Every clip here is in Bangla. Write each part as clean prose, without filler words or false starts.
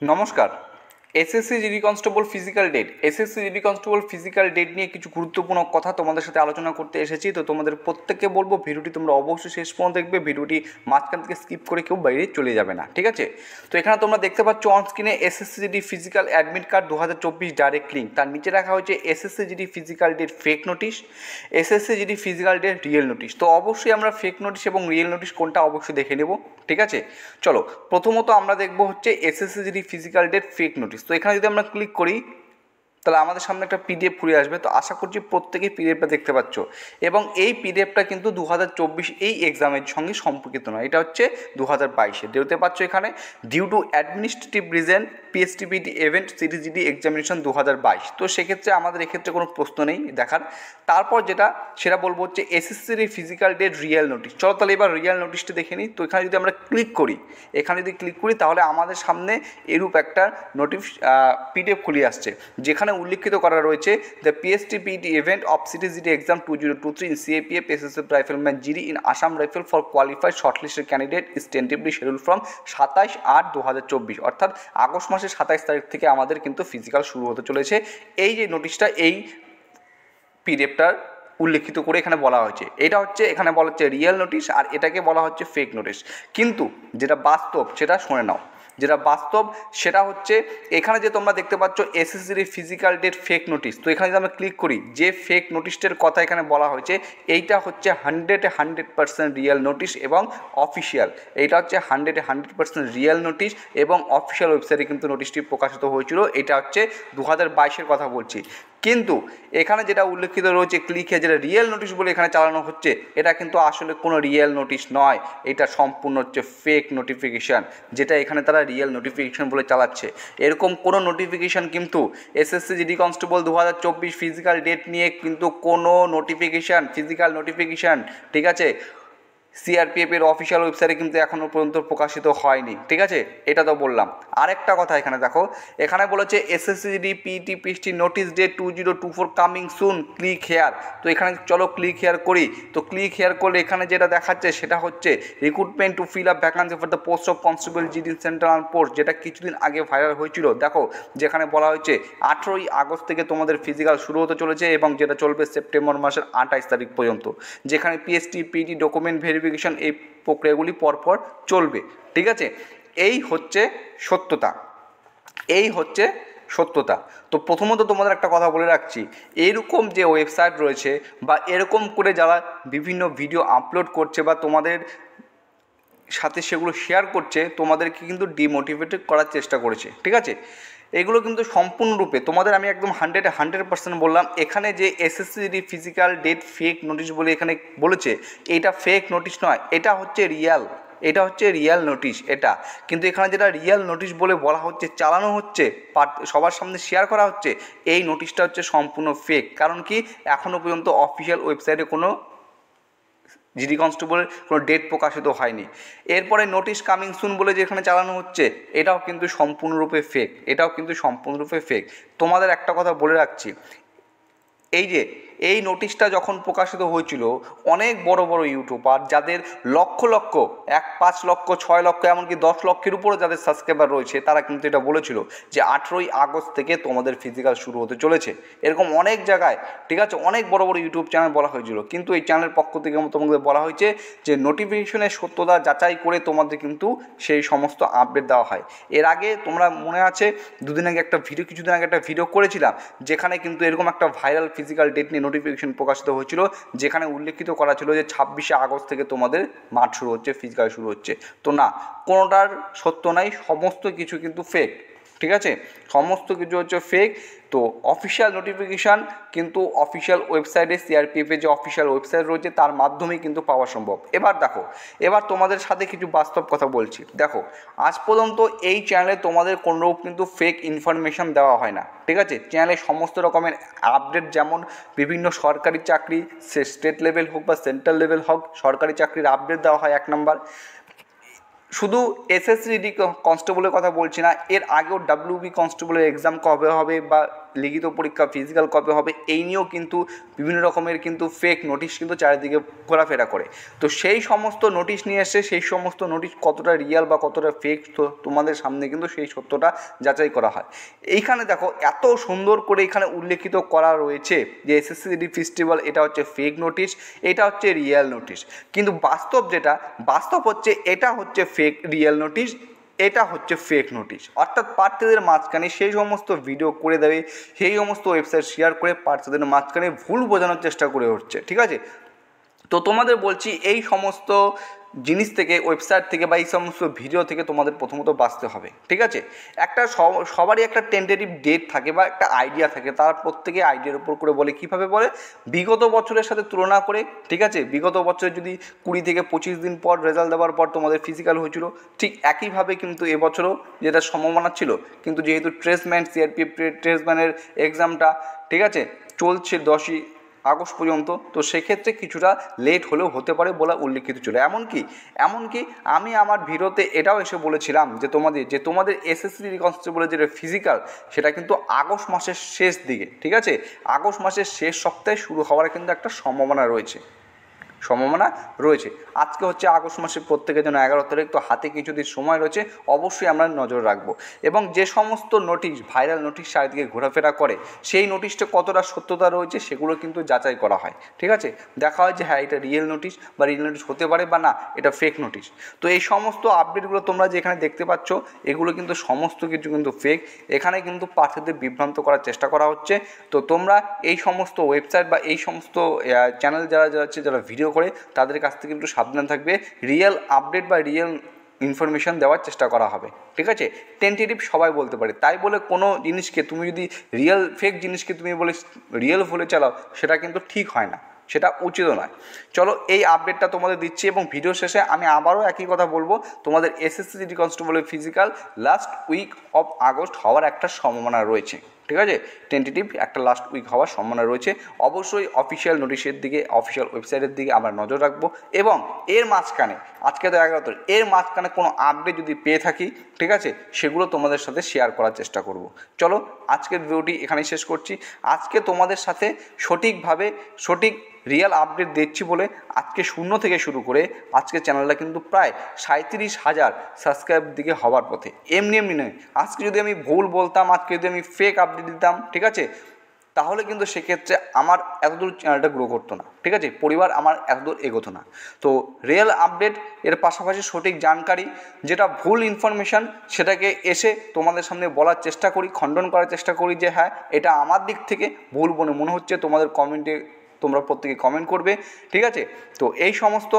নমস্কার। SSC GD constable physical date নিয়ে কিছু গুরুত্বপূর্ণ কথা তোমাদের সাথে আলোচনা করতে এসেছি। তো তোমাদের প্রত্যেককে বলবো ভিডিওটি তোমরা অবশ্যই শেষ পর্যন্ত দেখবে, ভিডিওটি মাঝখান থেকে স্কিপ করে কেউ বাইরে চলে যাবে না, ঠিক আছে? তো এখানে তোমরা দেখতে পাচ্ছ অন স্ক্রিনে SSC GD physical admit card 2024 direct link, তার নিচে রাখা হয়েছে SSC GD physical date fake notice, SSC GD physical date real notice. তো অবশ্যই আমরা ফেক নোটিশ এবং রিয়েল নোটিশ কোনটা অবশ্যই দেখে নেব, ঠিক আছে? চলো, প্রথমত আমরা দেখব হচ্ছে SSC GD physical date fake notice. তো এখানে যদি আমরা ক্লিক করি তাহলে আমাদের সামনে একটা পিডিএফ খুলে আসবে। তো আশা করছি প্রত্যেকেই পিডিএফটা দেখতে পাচ্ছ, এবং এই পিডিএফটা কিন্তু 2024 এই এক্সামের সঙ্গে সম্পর্কিত নয়, এটা হচ্ছে 2022-এর। দেখতে পাচ্ছ এখানে due to administrative reason PST PT event CTGD examination 2022। তো সেক্ষেত্রে আমাদের এক্ষেত্রে কোনো প্রশ্ন নেই দেখার। তারপর যেটা সেটা বলবো হচ্ছে এসএসসির ফিজিক্যাল ডেট রিয়েল নোটিশ। চলো তাহলে এবার রিয়েল নোটিশটা দেখে নিই। তো এখানে যদি আমরা ক্লিক করি, তাহলে আমাদের সামনে এরূপ একটা পিডিএফ খুলে আসছে, যেখানে উল্লিখিত করা রয়েছে the PST PT event of CTGD exam 2023 in CAPF SSF rifleman GD in Assam rifle for qualified shortlisted candidate is tentatively schedule from 27/8/2024, অর্থাৎ আগস্ট মাসের 27 তারিখ থেকে আমাদের কিন্তু ফিজিক্যাল শুরু হতে চলেছে। এই যে নোটিশটা এই পিডিএফটার উল্লেখিত করে এখানে বলা হয়েছে, এটা হচ্ছে এখানে বলা হচ্ছে রিয়েল নোটিশ, আর এটাকে বলা হচ্ছে ফেক নোটিশ। কিন্তু যেটা বাস্তব সেটা শুনে নাও। যেটা বাস্তব সেটা হচ্ছে এখানে যে তোমরা দেখতে পাচ্ছ এসএসসির ফিজিক্যাল ডেট ফেক নোটিশ। তো এখানে যদি আমরা ক্লিক করি, যে ফেক নোটিশটার কথা এখানে বলা হয়েছে এইটা হচ্ছে 100% রিয়েল নোটিশ এবং অফিসিয়াল। এইটা হচ্ছে 100% রিয়েল নোটিশ এবং অফিসিয়াল ওয়েবসাইটে কিন্তু নোটিশটি প্রকাশিত হয়েছিল। এটা হচ্ছে 2022-এর কথা বলছি। কিন্তু এখানে যেটা উল্লেখিত রয়েছে ক্লিকে যেটা রিয়েল নোটিশ বলে এখানে চালানো হচ্ছে, এটা কিন্তু আসলে কোনো রিয়েল নোটিশ নয়, এটা সম্পূর্ণ হচ্ছে ফেক নোটিফিকেশান, যেটা এখানে তারা রিয়েল নোটিফিকেশান বলে চালাচ্ছে। এরকম কোনো নোটিফিকেশান কিন্তু SSC GD constable 2024 physical date নিয়ে কিন্তু কোনো ফিজিক্যাল নোটিফিকেশান, ঠিক আছে, সিআরপিএফের অফিসিয়াল ওয়েবসাইটে কিন্তু এখনও পর্যন্ত প্রকাশিত হয়নি, ঠিক আছে? এটা তো বললাম। আরেকটা কথা এখানে দেখো, এখানে বলেছে SSCD PTPST notice date 2024 coming soon, click here. তো এখানে চলো ক্লিক হেয়ার করি। তো ক্লিক হেয়ার করলে এখানে যেটা দেখাচ্ছে সেটা হচ্ছে recruitment to fill up vacancy for the post of constable GD central arm post, যেটা কিছুদিন আগে ভাইরাল হয়েছিল। দেখো যেখানে বলা হয়েছে 18ই আগস্ট থেকে তোমাদের ফিজিক্যাল শুরু হতে চলেছে এবং যেটা চলবে সেপ্টেম্বর মাসের 28 তারিখ পর্যন্ত, যেখানে পিএসটি পিটি ডকুমেন্ট ভেরিফিকেশন এই প্রক্রিয়াগুলি পরপর চলবে, ঠিক আছে? এই হচ্ছে সত্যতা। তো প্রথমত তোমাদের একটা কথা বলে রাখছি, এরকম যে ওয়েবসাইট রয়েছে বা এরকম করে যারা বিভিন্ন ভিডিও আপলোড করছে বা তোমাদের সাথে সেগুলো শেয়ার করছে, তোমাদেরকে কিন্তু ডিমোটিভেটেড করার চেষ্টা করেছে, ঠিক আছে? এগুলো কিন্তু সম্পূর্ণরূপে তোমাদের আমি একদম 100% বললাম। এখানে যে SSC physical date fake notice বলে এখানে বলেছে, এটা ফেক নোটিশ নয়, এটা হচ্ছে রিয়াল নোটিশ এটা। কিন্তু এখানে যেটা রিয়েল নোটিশ বলে বলা হচ্ছে, চালানো হচ্ছে, সবার সামনে শেয়ার করা হচ্ছে, এই নোটিশটা হচ্ছে সম্পূর্ণ ফেক। কারণ কি, এখনও পর্যন্ত অফিসিয়াল ওয়েবসাইটে কোনো জিডি কনস্টেবলের কোনো ডেট প্রকাশিত হয়নি। এরপরে নোটিশ কামিং সুন বলে যেখানে চালানো হচ্ছে, এটাও কিন্তু সম্পূর্ণরূপে ফেক। তোমাদের একটা কথা বলে রাখছি, এই নোটিশটা যখন প্রকাশিত হয়েছিল, অনেক বড় ইউটিউবার যাদের লক্ষ 5 লক্ষ 6 লক্ষ এমনকি 10 লক্ষের উপরে যাদের সাবস্ক্রাইবার রয়েছে, তারা কিন্তু এটা বলেছিল যে 18ই আগস্ট থেকে তোমাদের ফিজিক্যাল শুরু হতে চলেছে। এরকম অনেক জায়গায়, ঠিক আছে, অনেক বড় ইউটিউব চ্যানেল বলা হয়েছিল। কিন্তু এই চ্যানেলের পক্ষ থেকে তোমাদের বলা হয়েছে যে নোটিফিকেশনের সত্যতা যাচাই করে তোমাদের কিন্তু সেই সমস্ত আপডেট দেওয়া হয়। এর আগে তোমরা মনে আছে কিছুদিন আগে একটা ভিডিও করেছিলাম, যেখানে কিন্তু এরকম একটা ভাইরাল ফিজিক্যাল ডেট নিয়ে নোটিফিকেশন প্রকাশিত হয়েছিল, যেখানে উল্লেখিত করা ছিল যে 26শে আগস্ট থেকে তোমাদের মাঠ শুরু হচ্ছে, ফিজিক্যাল শুরু হচ্ছে। তো না, কোনোটার সত্য নাই, সমস্ত কিছু কিন্তু ফেক, ঠিক আছে? সমস্ত কিছু হচ্ছে ফেক। তো অফিসিয়াল নোটিফিকেশান কিন্তু অফিসিয়াল ওয়েবসাইটে, সিআরপিএফের যে অফিসিয়াল ওয়েবসাইট রয়েছে তার মাধ্যমেই কিন্তু পাওয়া সম্ভব। এবার তোমাদের সাথে কিছু বাস্তব কথা বলছি। দেখো, আজ পর্যন্ত এই চ্যানেলে তোমাদের কোনোরূপ কিন্তু ফেক ইনফরমেশান দেওয়া হয় না, ঠিক আছে? চ্যানেলে সমস্ত রকমের আপডেট, যেমন বিভিন্ন সরকারি চাকরি, সে স্টেট লেভেল হোক বা সেন্ট্রাল লেভেল হোক, সরকারি চাকরির আপডেট দেওয়া হয় 1 নাম্বার। শুধু এসএসসি কনস্টেবলের কথা বলছি না, এর আগেও ডাব্লিউবি কনস্টেবলের এক্সাম কবে হবে বা লিখিত পরীক্ষা ফিজিক্যাল কবে হবে এই নিয়েও কিন্তু বিভিন্ন রকমের কিন্তু ফেক নোটিশ কিন্তু চারিদিকে ঘোরাফেরা করে। তো সেই সমস্ত নোটিশ নিয়ে এসে সেই সমস্ত নোটিশ কতটা রিয়াল বা কতটা ফেক তো তোমাদের সামনে কিন্তু সেই সত্যটা যাচাই করা হয়। এইখানে দেখো এত সুন্দর করে এখানে উল্লেখিত করা রয়েছে যে এসএসসি ফেস্টিভ্যাল এটা হচ্ছে ফেক নোটিশ, এটা হচ্ছে রিয়েল নোটিশ, কিন্তু বাস্তব হচ্ছে এটা হচ্ছে ফেক রিয়েল নোটিশ, এটা হচ্ছে ফেক নোটিশ। অর্থাৎ প্রার্থীদের মাঝখানে সেই সমস্ত ভিডিও করে দেবে, সেই সমস্ত ওয়েবসাইট শেয়ার করে প্রার্থীদের মাঝখানে ভুল বোঝানোর চেষ্টা করে হচ্ছে, ঠিক আছে। তো তোমাদের বলছি এই সমস্ত জিনিস থেকে, ওয়েবসাইট থেকে বা এই সমস্ত ভিডিও থেকে তোমাদের প্রথমত বাঁচতে হবে, ঠিক আছে। একটা সবারই একটা টেন্টেটিভ ডেট থাকে বা একটা আইডিয়া থাকে, তারা প্রত্যেকে আইডিয়ার উপর করে বলে, কীভাবে বলে, বিগত বছরের সাথে তুলনা করে, ঠিক আছে। বিগত বছরে যদি 20 থেকে 25 দিন পর রেজাল্ট দেওয়ার পর তোমাদের ফিজিক্যাল হয়েছিল, ঠিক একইভাবে কিন্তু এবছরও যেটা সম্ভাবনা ছিল, কিন্তু যেহেতু ট্রেসম্যান সিআরপিএফ ট্রেসম্যানের এক্সামটা, ঠিক আছে, চলছে 10ই আগস্ট পর্যন্ত, তো সেক্ষেত্রে কিছুটা লেট হলেও হতে পারে বলা উল্লেখিত ছিল। এমনকি আমি আমার ভিডিওতে এটাও এসে বলেছিলাম যে তোমাদের এসএসসি কনস্টেবলের যেটা ফিজিক্যাল সেটা কিন্তু আগস্ট মাসের শেষ দিকে, ঠিক আছে, আগস্ট মাসের শেষ সপ্তাহে শুরু হওয়ার কিন্তু একটা সম্ভাবনা রয়েছে। আজকে হচ্ছে আগস্ট মাসের প্রত্যেকের জন্য 11 তারিখ, তো হাতে কিছুদিন সময় রয়েছে, অবশ্যই আমরা নজর রাখবো। এবং যে সমস্ত নোটিশ, ভাইরাল নোটিশ চারিদিকে ঘোরাফেরা করে, সেই নোটিশটা কতটা সত্যতা রয়েছে সেগুলো কিন্তু যাচাই করা হয়, ঠিক আছে। দেখা হয় যে হ্যাঁ এটা রিয়েল নোটিশ বা রিয়েল নোটিশ হতে পারে বা না এটা ফেক নোটিশ। তো এই সমস্ত আপডেটগুলো তোমরা যে এখানে দেখতে পাচ্ছ এগুলো কিন্তু সমস্ত কিছু কিন্তু ফেক। এখানে কিন্তু প্রার্থীদের বিভ্রান্ত করার চেষ্টা করা হচ্ছে। তো তোমরা এই সমস্ত ওয়েবসাইট বা এই সমস্ত চ্যানেল যারা ভিডিও করে তাদের কাছ থেকে একটু সাবধান থাকবে। রিয়েল আপডেট বা রিয়েল ইনফরমেশান দেওয়ার চেষ্টা করা হবে, ঠিক আছে। টেন্টেটিভ সবাই বলতে পারে, তাই বলে কোনো জিনিসকে তুমি যদি ফেক জিনিসকে তুমি বলে রিয়েল বলে চালাও সেটা কিন্তু ঠিক হয় না, সেটা উচিত নয়। চলো এই আপডেটটা তোমাদের দিচ্ছি এবং ভিডিও শেষে আমি আবারও একই কথা বলবো, তোমাদের এসএসসি সিটি কনস্টেবলের physical last week of August হওয়ার একটা সম্ভাবনা রয়েছে, ঠিক আছে। টেন্টেটিভ একটা লাস্ট উইক হওয়ার সম্ভাবনা রয়েছে। অবশ্যই অফিসিয়াল নোটিশের দিকে, অফিসিয়াল ওয়েবসাইটের দিকে আমরা নজর রাখবো এবং এর মাঝখানে, আজকে তো 11 তারিখ, এর মাঝখানে কোনো আপডেট যদি পেয়ে থাকি, ঠিক আছে, সেগুলো তোমাদের সাথে শেয়ার করার চেষ্টা করব। চলো আজকের ভিডিওটি এখানেই শেষ করছি। আজকে তোমাদের সাথে সঠিক রিয়েল আপডেট দিচ্ছি বলে আজকে 0 থেকে শুরু করে আজকে চ্যানেলটা কিন্তু প্রায় 37,000 সাবস্ক্রাইব দিকে হওয়ার পথে। এমনি নয়, আজকে যদি আমি ভুল বলতাম, আজকে যদি আমি ফেক আপডেট দিতাম, ঠিক আছে, তাহলে কিন্তু সেক্ষেত্রে আমার এতদূর চ্যানেলটা গ্রো করতো না, ঠিক আছে, পরিবার আমার এতদূর এগোতো না। তো রিয়েল আপডেট এর পাশাপাশি সঠিক জানকারি, যেটা ভুল ইনফরমেশান সেটাকে এসে তোমাদের সামনে বলার চেষ্টা করি, খণ্ডন করার চেষ্টা করি যে হ্যাঁ এটা আমার দিক থেকে ভুল মনে হচ্ছে, তোমাদের কমেন্টে তোমরা প্রত্যেকে কমেন্ট করবে, ঠিক আছে। তো এই সমস্ত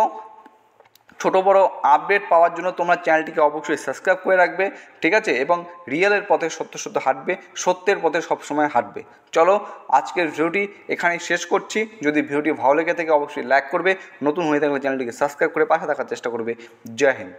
ছোটো বড়ো আপডেট পাওয়ার জন্য তোমরা চ্যানেলটিকে অবশ্যই সাবস্ক্রাইব করে রাখবে, ঠিক আছে, এবং রিয়েলের পথে সত্য হাঁটবে, সত্যের পথে সবসময় হাঁটবে। চলো আজকের ভিডিওটি এখানেই শেষ করছি। যদি ভিডিওটি ভালো লেগে থাকে অবশ্যই লাইক করবে, নতুন হয়ে থাকলে চ্যানেলটিকে সাবস্ক্রাইব করে পাশে থাকার চেষ্টা করবে। জয় হিন্দ।